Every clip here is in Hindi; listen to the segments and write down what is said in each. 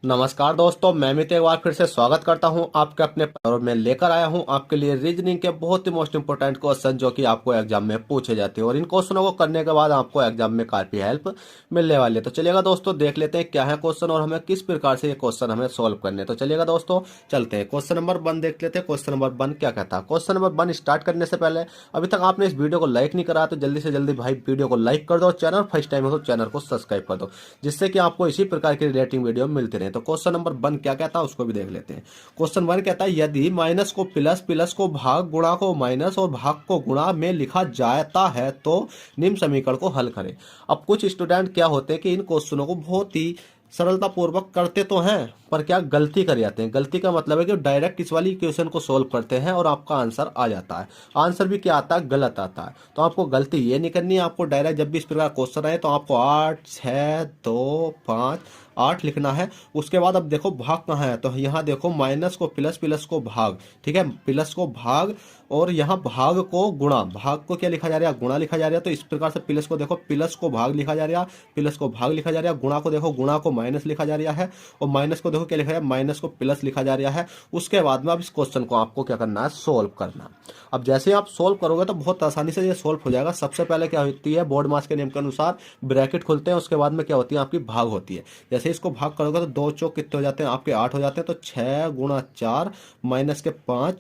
नमस्कार दोस्तों, मैं मित एक बार फिर से स्वागत करता हूं आपके अपने और मैं लेकर आया हूं आपके लिए रीजनिंग के बहुत ही मोस्ट इंपोर्टेंट क्वेश्चन जो कि आपको एग्जाम में पूछे जाते हैं और इन क्वेश्चनों को करने के बाद आपको एग्जाम में काफी हेल्प मिलने वाली है। तो चलिएगा दोस्तों, देख लेते हैं क्या है क्वेश्चन और हमें किस प्रकार से ये क्वेश्चन हमें सोल्व करने हैं। तो चलिएगा दोस्तों, चलते हैं क्वेश्चन नंबर 1 देख लेते हैं। क्वेश्चन नंबर 1 क्या कहता है। क्वेश्चन नंबर 1 स्टार्ट करने से पहले अभी तक आपने इस वीडियो को लाइक नहीं करा तो जल्दी से जल्दी भाई वीडियो को लाइक कर दो, चैनल फर्स्ट टाइम हो तो चैनल को सब्सक्राइब कर दो, जिससे कि आपको इसी प्रकार की रिलेटिंग वीडियो मिलती रहे। तो क्वेश्चन नंबर 1 क्या कहता है उसको भी देख लेते हैं। क्वेश्चन 1 कहता है यदि माइनस को प्लस, प्लस को भाग, गुणा को माइनस और भाग को गुणा में लिखा जाता है तो निम्न समीकरण को हल करें। अब कुछ स्टूडेंट क्या होते हैं कि इन क्वेश्चनों को बहुत ही सरलता पूर्वक करते तो हैं पर क्या गलती कर जाते हैं। गलती का मतलब है कि डायरेक्ट इस वाली इक्वेशन को सोल्व करते हैं और आपका आंसर आ जाता है। आंसर भी क्या आता है, गलत आता है। तो आपको गलती ये नहीं करनी है। आपको डायरेक्ट जब भी इस प्रकार क्वेश्चन आए तो आपको 8 6 2 5 8 लिखना है। उसके बाद अब देखो भाग कहाँ है, तो यहाँ देखो माइनस को प्लस, प्लस को भाग, ठीक है, प्लस को भाग और यहाँ भाग को गुणा। भाग को क्या लिखा जा रहा है, गुणा लिखा जा रहा है। तो इस प्रकार से प्लस को देखो प्लस को भाग लिखा जा रहा है, प्लस को भाग लिखा जा रहा है। गुणा को देखो गुणा को माइनस लिखा जा रहा है और माइनस को देखो क्या लिखा है, माइनस को प्लस लिखा जा रहा है। उसके बाद में अब इस क्वेश्चन को आपको क्या करना है, सोल्व करना। अब जैसे आप सोल्व करोगे तो बहुत आसानी से ये सोल्व हो जाएगा। सबसे पहले क्या होती है, बोर्ड मास के नियम के अनुसार ब्रैकेट खुलते हैं, उसके बाद में क्या होती है, आपकी भाग होती है। जैसे इसको भाग करोगे तो 2 चौक कितने हो जाते हैं, आपके 8 हो जाते हैं। तो 6 गुणा 4 माइनस के 5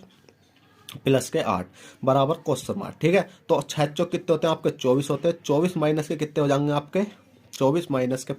प्लस के 8 बराबर क्वेश्चन मार्क, ठीक है। तो 6 चौक कितने होते हैं, आपके 24 होते हैं। 24 माइनस के कितने हो जाएंगे, आपके 24 माइनस के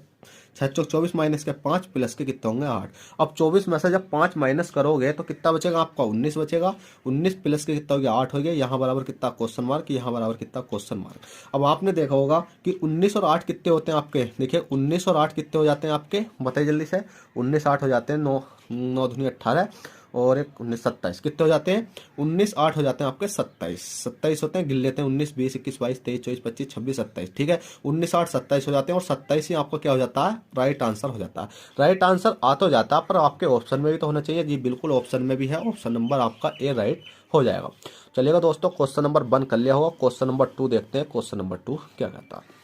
6 चौक 24 माइनस के 5 प्लस के कितने होंगे 8। अब 24 में से जब 5 माइनस करोगे तो कितना बचेगा, आपका 19 बचेगा। 19 प्लस के कितना हो गया, 8 हो गया। यहाँ बराबर कितना, क्वेश्चन मार्क, यहाँ बराबर कितना, क्वेश्चन मार्क। अब आपने देखा होगा कि 19 और 8 कितने होते हैं आपके, देखिए 19 और 8 कितने हो जाते हैं आपके, बताइए जल्दी से। 19 8 हो जाते हैं 9 9 दूनी 18 और एक 19 27 कितने हो जाते हैं, 19 8 हो जाते हैं आपके 27 27 होते हैं, गिन लेते हैं 19 20 21 22 23 24 25 26 27, ठीक है। 19 8 27 हो जाते हैं और 27 ही आपको क्या हो जाता है, राइट आंसर हो जाता है। राइट आंसर आ तो जाता है पर आपके ऑप्शन में भी तो होना चाहिए जी, बिल्कुल ऑप्शन में भी है। ऑप्शन नंबर आपका ए राइट हो जाएगा। चलिएगा दोस्तों, क्वेश्चन नंबर 1 कर लिया होगा। क्वेश्चन नंबर 2 देखते हैं। क्वेश्चन नंबर 2 क्या कहता है।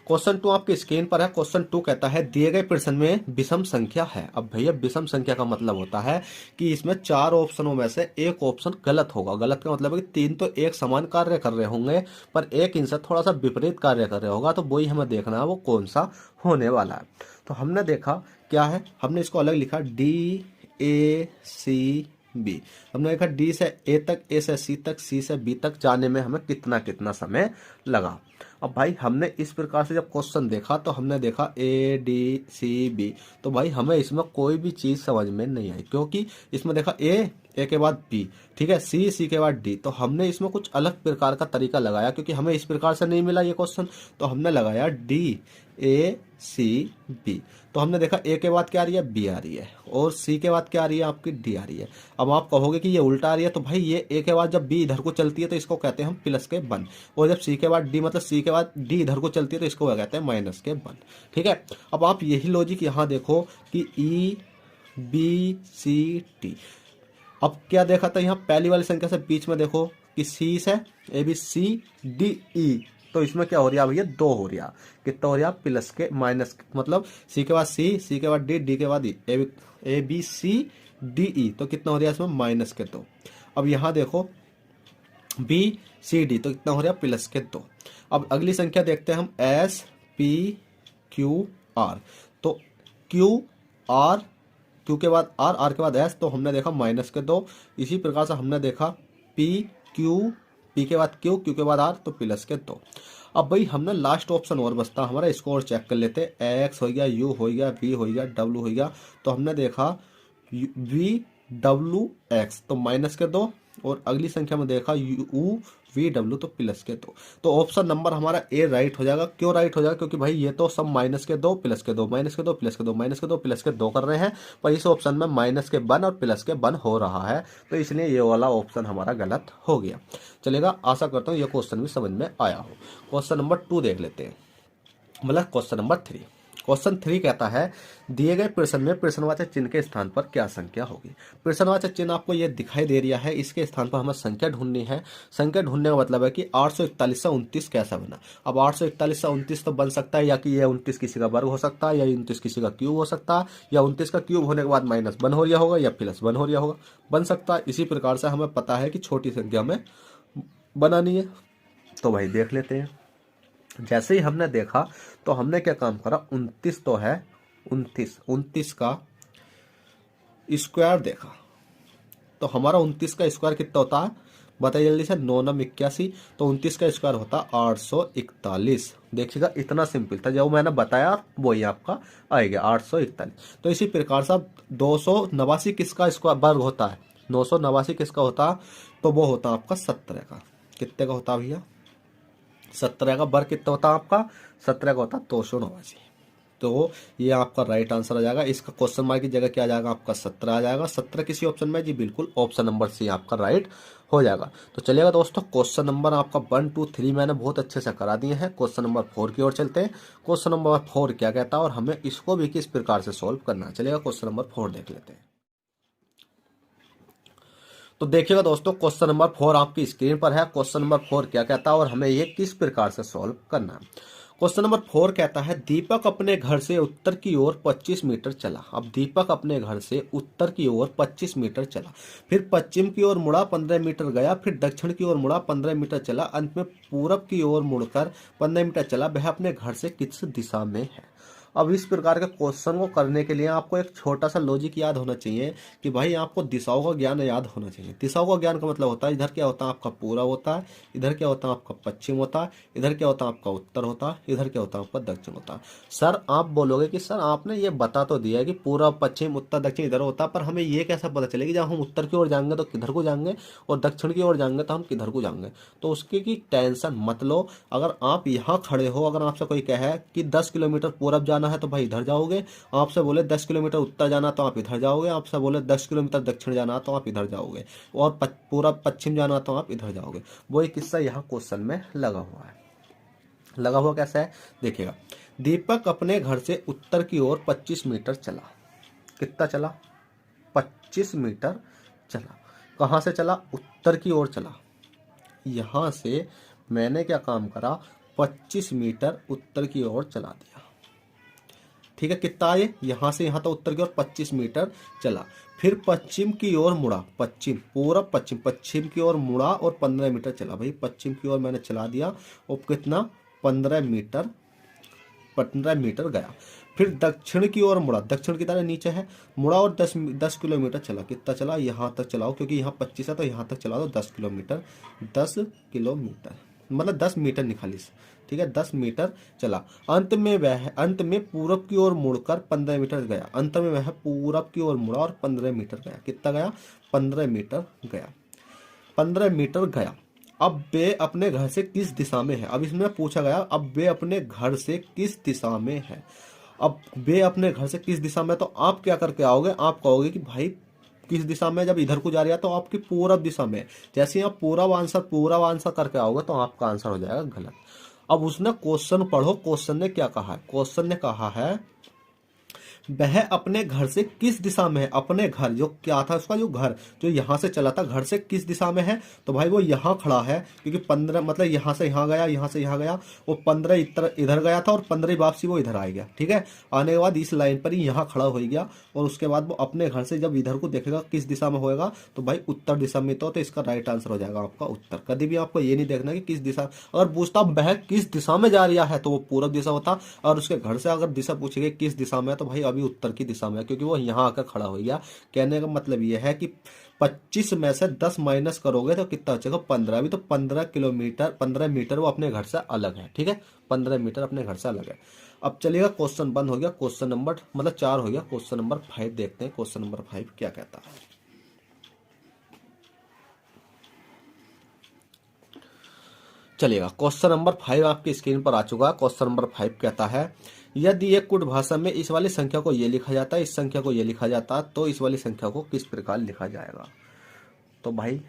क्वेश्चन 2 आपकी स्क्रीन पर है। क्वेश्चन 2 कहता है दिए गए प्रश्न में विषम संख्या है। अब भैया विषम संख्या का मतलब होता है कि इसमें 4 ऑप्शनों में से एक ऑप्शन गलत होगा। गलत का मतलब है कि 3 तो एक समान कार्य कर रहे होंगे पर एक इनसे थोड़ा सा विपरीत कार्य कर रहे होगा, तो वही हमें देखना है वो कौन सा होने वाला है। तो हमने देखा क्या है, हमने इसको अलग लिखा DACB। हमने देखा डी से ए तक, ए से सी तक, सी से बी तक जाने में हमें कितना कितना समय लगा। अब भाई हमने इस प्रकार से जब क्वेश्चन देखा तो हमने देखा ADCB, तो भाई हमें इसमें कोई भी चीज समझ में नहीं आई, क्योंकि इसमें देखा ए के बाद बी, ठीक है, सी के बाद डी। तो हमने इसमें कुछ अलग प्रकार का तरीका लगाया क्योंकि हमें इस प्रकार से नहीं मिला ये क्वेश्चन, तो हमने लगाया DACB। तो हमने देखा ए के बाद क्या आ रही है, बी आ रही है और सी के बाद क्या आ रही है, आपकी डी आ रही है। अब आप कहोगे कि ये उल्टा आ रही है, तो भाई ये ए के बाद जब बी इधर को चलती है तो इसको कहते हैं हम प्लस के 1, और जब सी के बाद डी मतलब सी के बाद डी इधर को चलती है तो इसको कहते हैं माइनस के 1, ठीक है। अब आप यही लॉजिक यहाँ देखो कि EBCD। अब क्या देखा था यहाँ, पहली वाली संख्या से बीच में देखो कि सी से ABCDE, तो इसमें क्या हो रहा है भैया, 2 हो रहा। कितना हो रहा, प्लस के माइनस, मतलब सी के बाद सी के बाद डी के बाद ABCDE, तो कितना हो रहा है इसमें, माइनस के 2। अब यहाँ देखो BCD, तो कितना हो रहा है, प्लस के 2। अब अगली संख्या देखते हैं हम SPQR। तो क्यू के बाद आर के बाद एस, तो हमने देखा माइनस के 2। इसी प्रकार से हमने देखा पी के बाद क्यू के बाद आर, तो प्लस के 2। अब भाई हमने लास्ट ऑप्शन और बचता हमारा, इसको और चेक कर लेते हैं। एक्स हो गया, यू हो गया, वी हो गया, डब्ल्यू हो गया। तो हमने देखा VWX, तो माइनस के 2, और अगली संख्या में देखा UVW, तो प्लस के 2। तो ऑप्शन नंबर हमारा ए राइट हो जाएगा। क्यों राइट हो जाएगा, क्योंकि भाई ये तो सब माइनस के 2 प्लस के 2 माइनस के 2 प्लस के 2 माइनस के 2 प्लस के 2 कर रहे हैं, पर इस ऑप्शन में माइनस के 1 और प्लस के 1 हो रहा है, तो इसलिए ये वाला ऑप्शन हमारा गलत हो गया। चलेगा, आशा करता हूँ ये क्वेश्चन भी समझ में आया हो। क्वेश्चन नंबर 2 देख लेते हैं, मतलब क्वेश्चन नंबर 3। क्वेश्चन 3 कहता है दिए गए प्रश्न में प्रश्नवाचक चिन्ह के स्थान पर क्या संख्या होगी। प्रश्नवाचक चिन्ह आपको ये दिखाई दे रहा है, इसके स्थान पर हमें संख्या ढूंढनी है। संख्या ढूंढने का मतलब है कि 841 से 29 कैसा बना। अब 841 से 29 तो बन सकता है या कि यह 29 किसी का वर्ग हो सकता है, या 29 किसी का क्यूब हो सकता है, या 29 का क्यूब होने के बाद माइनस 1 हो रहा होगा या प्लस 1 हो रहा होगा, बन सकता है। इसी प्रकार से हमें पता है कि छोटी संख्या में बनानी है। तो भाई देख लेते हैं। जैसे ही हमने देखा तो हमने क्या काम करा, 29 तो है, 29 का स्क्वायर देखा तो हमारा 29 का स्क्वायर कितना होता है बताइए जल्दी से, 9 9 81। तो 29 का स्क्वायर होता 841। देखिएगा इतना सिंपल था, जो मैंने बताया वही आपका आएगा 841। तो इसी प्रकार से 289 किसका स्क्वायर वर्ग होता है, 989 किसका होता, तो वो होता आपका 17 का। कितने का होता भैया, 17 का वर्ग कितना होता आपका, 17 का होता 289। तो ये आपका राइट आंसर आ जाएगा। इसका क्वेश्चन मार्क की जगह क्या आ जाएगा आपका 17 आ जाएगा। 17 किसी ऑप्शन में जी, बिल्कुल ऑप्शन नंबर सी आपका राइट हो जाएगा। तो चलिएगा दोस्तों, क्वेश्चन नंबर आपका 1 2 3 मैंने बहुत अच्छे से करा दिए हैं। क्वेश्चन नंबर 4 की ओर चलते हैं। क्वेश्चन नंबर 4 क्या कहता है और हमें इसको भी किस प्रकार से सॉल्व करना है, चलिएगा क्वेश्चन नंबर 4 देख लेते हैं। तो देखिएगा दोस्तों, क्वेश्चन नंबर 4 आपकी स्क्रीन पर है। क्वेश्चन नंबर 4 क्या कहता है और हमें ये किस प्रकार से सॉल्व करना है। क्वेश्चन नंबर 4 कहता है दीपक अपने घर से उत्तर की ओर 25 मीटर चला। अब दीपक अपने घर से उत्तर की ओर 25 मीटर चला, फिर पश्चिम की ओर मुड़ा 15 मीटर गया, फिर दक्षिण की ओर मुड़ा 15 मीटर चला, अंत में पूरब की ओर मुड़कर 15 मीटर चला। वह अपने घर से किस दिशा में है। अब इस प्रकार के क्वेश्चन को करने के लिए आपको एक छोटा सा लॉजिक याद होना चाहिए कि भाई आपको दिशाओं का ज्ञान याद होना चाहिए। दिशाओं का ज्ञान का मतलब होता है इधर क्या होता है आपका पूर्व होता है, इधर क्या होता है आपका पश्चिम होता है, इधर क्या होता है आपका उत्तर होता है, इधर क्या होता है आपका दक्षिण होता है। सर आप बोलोगे कि सर आपने ये बता तो दिया है कि पूर्व पश्चिम उत्तर दक्षिण इधर होता है, पर हमें ये कैसा पता चलेगा जब हम उत्तर की ओर जाएंगे तो किधर को जाएंगे और दक्षिण की ओर जाएंगे तो हम किधर को जाएंगे। तो उसकी की टेंशन मत लो। अगर आप यहाँ खड़े हो, अगर आपसे कोई कहे कि 10 किलोमीटर पूरब जाना है तो भाई इधर जाओगे, आपसे बोले 10 किलोमीटर उत्तर जाना तो आप इधर जाओगे, आपसे बोले 10 किलोमीटर दक्षिण जाना तो आप इधर जाओगे, और पूरा पश्चिम जाना तो आप इधर जाओगे। वही किस्सा यहाँ क्वेश्चन में लगा हुआ है। लगा हुआ कैसा है देखिएगा, दीपक अपने घर से उत्तर की ओर 25 मीटर चला। कितना चला, 25 मीटर चला। कहाँ से चला, उत्तर की ओर चला। यहाँ से मैंने क्या काम करा, 25 मीटर उत्तर की ओर चला दिया। ठीक है, कितना आए, यहाँ से यहाँ तो उत्तर की ओर 25 मीटर चला, फिर पश्चिम की ओर मुड़ा, पश्चिम पूरब पश्चिम, पश्चिम की ओर मुड़ा और 15 मीटर चला। भाई पश्चिम की ओर मैंने चला दिया और कितना 15 मीटर गया। फिर दक्षिण की ओर मुड़ा, दक्षिण की तरह नीचे है, मुड़ा और 10 किलोमीटर चला। कितना चला, यहाँ तक चलाओ क्योंकि यहाँ 25 है तो यहाँ तक चला दो 10 किलोमीटर, 10 किलोमीटर मतलब 10 मीटर निकाली। ठीक है, 10 मीटर चला। अंत में पूरब की ओर मुड़कर 15 मीटर गया। अंत में वह पूरब की ओर मुड़ा और 15 मीटर गया। कितना गया, 15 मीटर गया। 15 मीटर गया। अब वे अपने घर से किस दिशा में है। अब इसमें पूछा गया अब वे अपने घर से किस दिशा में है। अब वे अपने घर से किस दिशा में, तो आप क्या करके आओगे, आप कहोगे कि भाई किस दिशा में, जब इधर को जा रही है तो आपकी पूरब दिशा में। जैसे ही आप पूरब आंसर करके आओगे तो आपका आंसर हो जाएगा गलत। अब उसने क्वेश्चन पढ़ो, क्वेश्चन ने क्या कहा है, क्वेश्चन ने कहा है वह अपने घर से किस दिशा में है। अपने घर जो क्या था उसका जो घर जो यहाँ से चला था, घर से किस दिशा में है, तो भाई वो यहाँ खड़ा है क्योंकि 15 मतलब यहाँ से यहाँ गया, यहाँ से यहाँ गया, वो 15 इधर गया था और 15 वापसी वो इधर आ गया। ठीक है, आने के बाद इस लाइन पर ही यहाँ खड़ा हो गया और उसके बाद वो अपने घर से जब इधर को देखेगा किस दिशा में होएगा तो भाई उत्तर दिशा में। तो इसका राइट आंसर हो जाएगा आपका उत्तर। कभी भी आपको ये नहीं देखना कि किस दिशा, अगर पूछता वह किस दिशा में जा रहा है तो वो पूरब दिशा होता, और उसके घर से अगर दिशा पूछेगी किस दिशा में तो भाई अभी उत्तर की दिशा में, क्योंकि वो यहाँ आकर खड़ा हो गया। कहने का मतलब ये है कि 25 में से 10 माइनस करोगे तो कितना बचेगा 15। अभी तो 15 मीटर वो अपने घर से अलग है। ठीक है, 15 मीटर अपने घर से अलग है। अब चलिएगा क्वेश्चन बंद हो गया, क्वेश्चन नंबर मतलब 4 हो गया। क्वेश्चन नंबर 5 देखते हैं, क्वेश्चन नंबर 5 क्या कहता है। चलिएगा, क्वेश्चन नंबर 5 आपकी स्क्रीन पर आ चुका है। क्वेश्चन नंबर 5 कहता है यदि एक कुट भाषा में इस वाली संख्या को ये लिखा जाता है, इस संख्या को ये लिखा जाता है, तो इस वाली संख्या को किस प्रकार लिखा जाएगा। तो भाई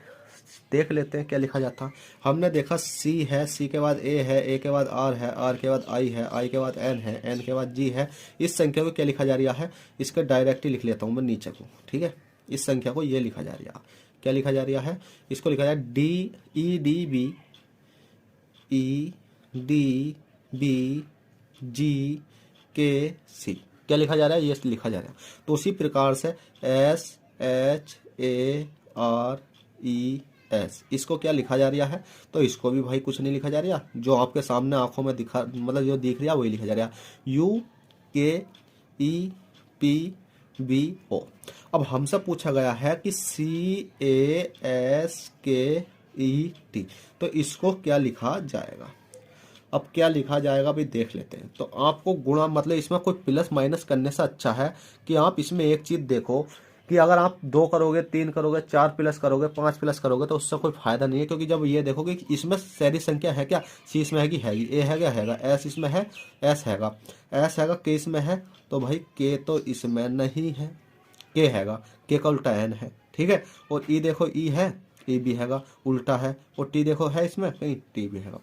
देख लेते हैं क्या लिखा जाता है। हमने देखा सी है, सी के बाद ए के बाद आर है, आर के बाद आई है, आई के बाद एन है, एन के बाद जी है। इस संख्या को क्या लिखा जा रहा है, इसका डायरेक्ट ही लिख लेता हूँ मैं नीचे को, ठीक है। इस संख्या को ये लिखा जा रहा है, क्या लिखा जा रहा है, इसको लिखा जाए D E D B, E D B G K C, क्या लिखा जा रहा है, ये लिखा जा रहा है। तो उसी प्रकार से S H A R E S, इसको क्या लिखा जा रहा है, तो इसको भी भाई कुछ नहीं लिखा जा रहा, जो आपके सामने आंखों में दिखा, मतलब जो दिख रहा है वही लिखा जा रहा है, यू के ई पी बी ओ। अब हमसे पूछा गया है कि सी ए एस के ई टी, तो इसको क्या लिखा जाएगा। अब क्या लिखा जाएगा भाई देख लेते हैं। तो आपको गुणा, मतलब इसमें कोई प्लस माइनस करने से अच्छा है कि आप इसमें एक चीज देखो कि अगर आप 2 करोगे, 3 करोगे, 4 प्लस करोगे, 5 प्लस करोगे तो उससे कोई फायदा नहीं है। क्योंकि जब ये देखोगे कि इसमें सारी संख्या है क्या, सी इसमें हैगी, ए हैगा, एस इसमें है, एस हैगा, के इसमें है, तो भाई के तो इसमें नहीं है, के हैगा, के का उल्टा एन है, ठीक है। और ई देखो, ई है, ई भी हैगा, उल्टा है। और टी देखो है इसमें कहीं, टी भी हैगा।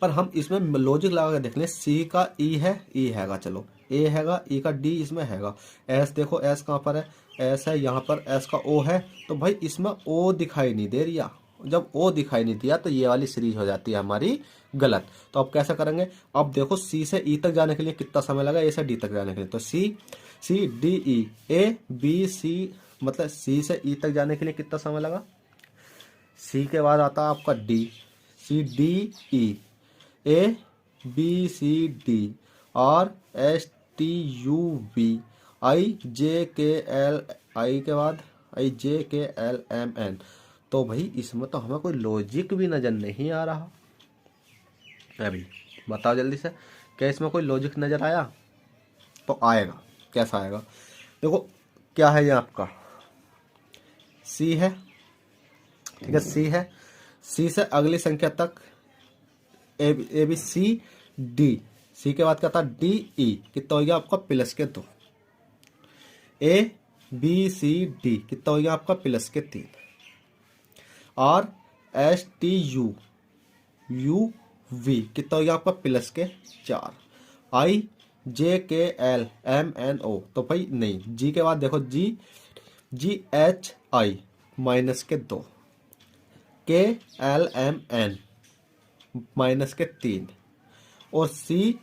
पर हम इसमें लॉजिक लगा के देख लें, सी का ई है, ई हैगा, चलो ए हैगा, ई का डी इसमें हैगा, एस देखो, एस कहाँ पर है, एस है यहाँ पर, एस का ओ है, तो भाई इसमें ओ दिखाई नहीं दे रहा। जब ओ दिखाई नहीं दिया तो ये वाली सीरीज हो जाती है हमारी गलत। तो अब कैसे करेंगे, अब देखो सी से ई तक जाने के लिए कितना समय लगा, ए से डी तक जाने के लिए, तो सी डी ई, ए बी सी, मतलब सी से ई तक जाने के लिए कितना समय लगा, सी के बाद आता है आपका D, C D E, A B C D, R S T U V, I J K L, आई के बाद आई J K L M N. तो भाई इसमें तो हमें कोई लॉजिक भी नजर नहीं आ रहा। अभी बताओ जल्दी से, क्या इसमें कोई लॉजिक नजर आया, तो आएगा, कैसा आएगा, देखो क्या है ये आपका सी है, ठीक है, सी है, सी से अगली संख्या तक ए बी सी डी, सी के बाद क्या था डी ई, कितना हो गया आपका प्लस के 2, ए बी सी डी कितना हो गया आपका प्लस के 3, R S T U U V कितना हो गया आपका प्लस के 4, आई J K L M N O, तो भाई नहीं, जी के बाद देखो जी एच आई माइनस के 2, के एल एम एन माइनस के 3, और C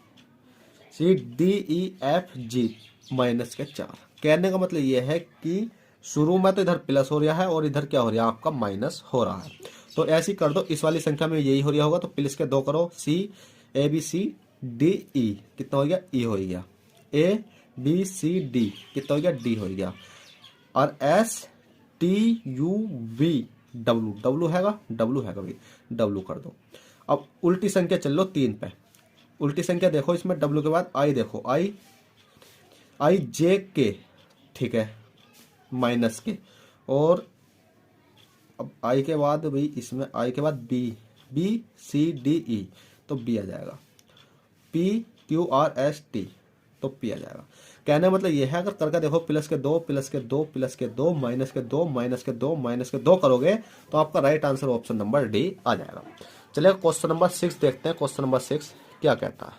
D E F G minus के 4। कहने का मतलब यह है कि शुरू में तो इधर प्लस हो रहा है और इधर क्या हो रहा है आपका माइनस हो रहा है। तो ऐसे ही कर दो, इस वाली संख्या में यही हो रहा होगा, तो प्लस के 2 करो, सी ए बी सी डी ई कितना हो गया, ई हो गया, ए बी सी डी कितना हो गया, डी हो गया, और S T U V W हैगा भाई, डब्लू कर दो। अब उल्टी संख्या चल लो 3 पे, उल्टी संख्या देखो, इसमें डब्लू के बाद आई देखो, आई जे के, ठीक है, माइनस के, और अब आई के बाद भाई इसमें आई के बाद बी सी डी ई, तो बी आ जाएगा, P Q R S T, तो पी आ जाएगा। कहने मतलब यह है, अगर करके देखो प्लस के 2 प्लस के 2 प्लस के 2 माइनस के 2 माइनस के 2 माइनस के 2 करोगे तो आपका right answer option number D आ जाएगा। चलिए क्वेश्चन नंबर 6 देखते हैं। क्वेश्चन नंबर 6 क्या कहता है।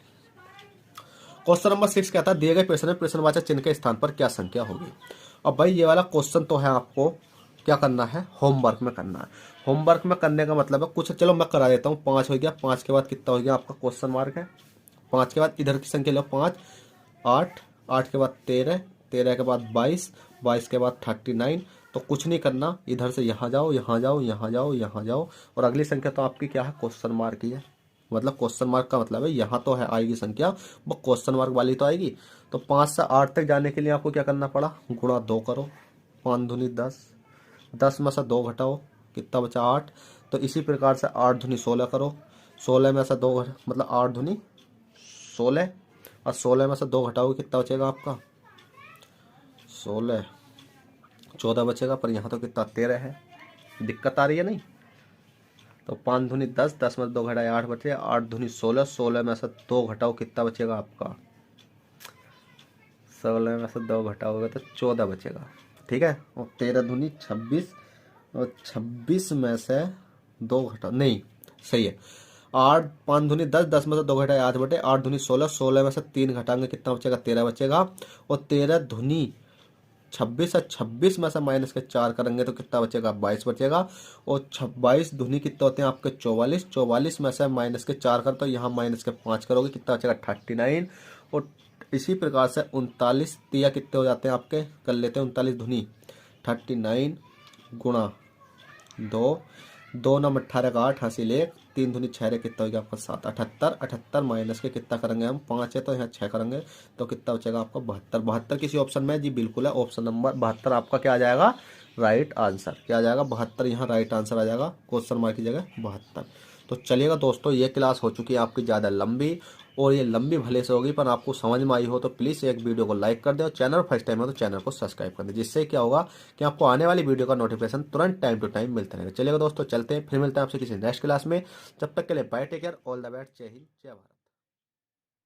क्वेश्चन नंबर 6 कहता है, दिए गए प्रश्न में प्रश्नवाचक चिन्ह के स्थान पर क्या संख्या होगी। अब भाई ये वाला क्वेश्चन तो है, आपको क्या करना है, होमवर्क में करना है। होमवर्क में करने का मतलब है कुछ, चलो मैं करा देता हूँ। 5 हो गया, 5 के बाद कितना हो गया आपका क्वेश्चन मार्क है, 5 के बाद इधर की संख्या लो 5, 8, 8 के बाद 13, 13 के बाद 22, 22 के बाद 39। तो कुछ नहीं करना, इधर से यहाँ जाओ, यहाँ जाओ, यहाँ जाओ, यहाँ जाओ, और अगली संख्या तो आपकी क्या है, क्वेश्चन मार्क ही है। मतलब क्वेश्चन मार्क का मतलब है यहाँ तो है आएगी संख्या, वो क्वेश्चन मार्क वाली तो आएगी। तो 5 से 8 तक जाने के लिए आपको क्या करना पड़ा, गुणा 2 करो, 5 दूनी 10, 10 में से 2 घटाओ, कितना बचा 8। तो इसी प्रकार से 8 दूनी 16 करो, 16 में से 2 मतलब 8 दूनी 16, और 16 में से 2 घटाओगे कितना बचेगा आपका 16, 14 बचेगा। पर यहाँ तो कितना 13 है, दिक्कत आ रही है नहीं। तो 5 दूनी 10, 10 में 2 घटाए 8 बचे, 8 दूनी 16, 16 में से 2 घटाओ कितना बचेगा आपका 16 में से 2 घटाओगे तो 14 बचेगा, ठीक है। और 13 दूनी 26, और 26 में से 2 घटा, नहीं सही है, 8 5 दूनी 10, 10 में से 2 घटाए 8 बटे 8 दूनी 16, 16 में से 3 घटाएंगे कितना बचेगा, 13 बचेगा। और 13 दूनी 26 है, 26 में से माइनस के 4 करेंगे तो कितना बचेगा, 22 बचेगा। और 22 दूनी कितने होते हैं आपके 44, 44 में से माइनस के 4 कर तो यहाँ माइनस के 5 करोगे कितना बचेगा 39। और इसी प्रकार से 39 तिया कितने हो जाते हैं आपके, कर लेते हैं 39 धुनी 39 गुणा 2, 2 नम 18 का 8 हासिल 1, 3 धुनी 6 कितना हो गया आपका 7, 78, 78 माइनस के कितना करेंगे हम 5 है तो यहाँ 6 करेंगे तो कितना बचेगा आपका 72, 72 किसी ऑप्शन में जी बिल्कुल है, ऑप्शन नंबर 72 आपका क्या आ जाएगा, राइट आंसर। क्या आ जाएगा 72, यहाँ राइट आंसर आ जाएगा क्वेश्चन मार्क की जगह 72। तो चलिएगा दोस्तों, ये क्लास हो चुकी है आपकी ज़्यादा लंबी, और ये लंबी भले से होगी पर आपको समझ में आई हो तो प्लीज़ एक वीडियो को लाइक कर दें, और चैनल फर्स्ट टाइम हो तो चैनल को सब्सक्राइब कर दें, जिससे क्या होगा कि आपको आने वाली वीडियो का नोटिफिकेशन तुरंत टाइम टू टाइम मिलता रहेगा। चलिएगा दोस्तों, चलते हैं, फिर मिलते हैं आपसे किसी नेक्स्ट क्लास में। जब तक के लिए bye, take care, all the best, जय हिंद जय भारत।